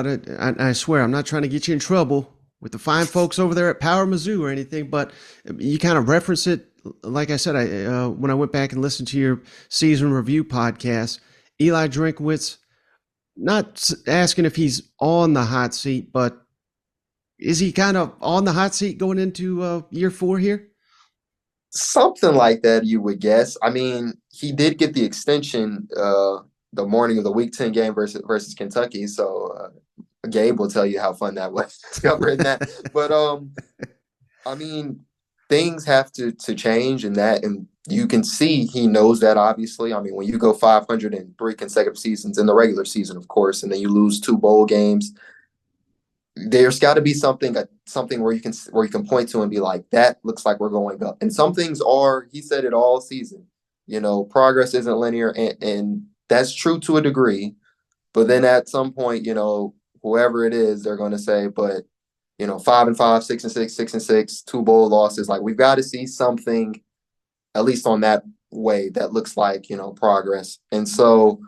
about it. I swear, I'm not trying to get you in trouble with the fine folks over there at Power Mizzou or anything, but you kind of reference it. Like I said, when I went back and listened to your season review podcast, Eli Drinkwitz, not asking if he's on the hot seat, but is he kind of on the hot seat going into year 4 here? Something like that, you would guess. I mean, he did get the extension the morning of the Week 10 game versus Kentucky. So Gabe will tell you how fun that was covering that. But I mean, things have to change in that, and you can see he knows that. Obviously, I mean, when you go 503 consecutive seasons in the regular season, of course, and then you lose 2 bowl games, there's got to be something where you can point to and be like, that looks like we're going up. And some things are. He said it all season. Progress isn't linear, and that's true to a degree. But then at some point, whoever it is, they're going to say, but 5-5, 6-6, 6-6, 2 bowl losses. Like, we've got to see something, at least on that way, that looks like progress. And so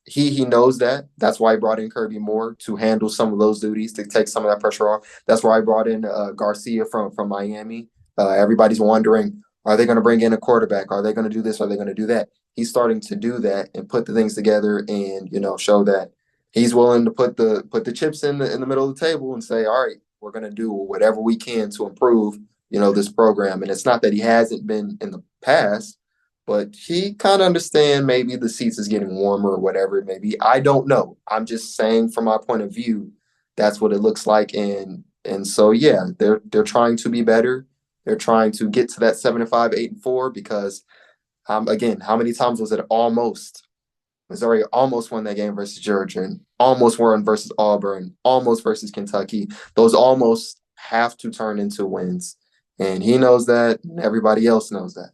he knows that. That's why he brought in Kirby Moore to handle some of those duties, to take some of that pressure off. That's why I brought in Garcia from Miami. Everybody's wondering, are they going to bring in a quarterback? Are they going to do this? Are they going to do that? He's starting to do that and put the things together, and show that he's willing to put the chips in the middle of the table and say, all right, we're going to do whatever we can to improve this program. And it's not that he hasn't been in the past, but he kind of understand maybe the seats is getting warmer or whatever it may be. I don't know. I'm just saying from my point of view, that's what it looks like. And so yeah, they're trying to be better. They're trying to get to that 7-5, 8-4, because again, how many times was it almost? Missouri almost won that game versus Georgia, and almost won versus Auburn, almost versus Kentucky. Those almost have to turn into wins. And he knows that, and everybody else knows that.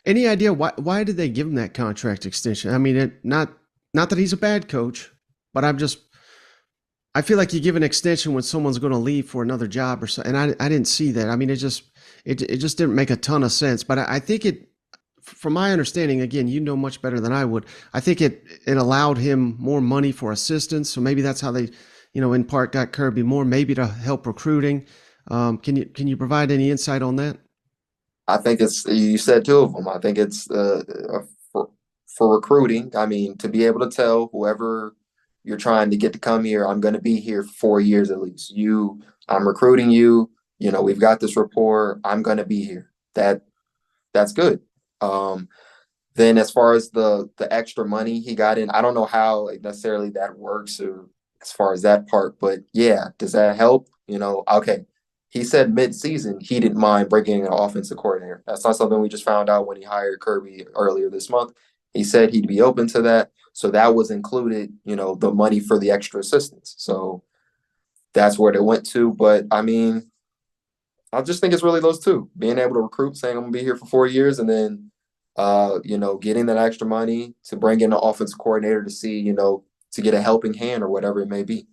Any idea why did they give him that contract extension? I mean, not that he's a bad coach, but I feel like you give an extension when someone's going to leave for another job or so, and I didn't see that. I mean, it just didn't make a ton of sense. But I think from my understanding, again, you know much better than I would. I think it allowed him more money for assistance, so maybe that's how they, in part got Kirby Moore, maybe to help recruiting. Can you provide any insight on that? I think you said 2 of them. I think it's for recruiting. I mean, to be able to tell whoever you're trying to get to come here, I'm going to be here for 4 years at least. I'm recruiting you. We've got this rapport. I'm going to be here. That's good. Then as far as the extra money he got in, I don't know how necessarily that works, or as far as that part, but yeah, does that help? Okay. He said mid-season he didn't mind bringing in an offensive coordinator. That's not something we just found out when he hired Kirby earlier this month. He said he'd be open to that. So that was included, the money for the extra assistance. So that's where they went to. But I mean, I just think it's really those two: being able to recruit, saying I'm gonna be here for 4 years, and then getting that extra money to bring in an offensive coordinator to see, to get a helping hand or whatever it may be.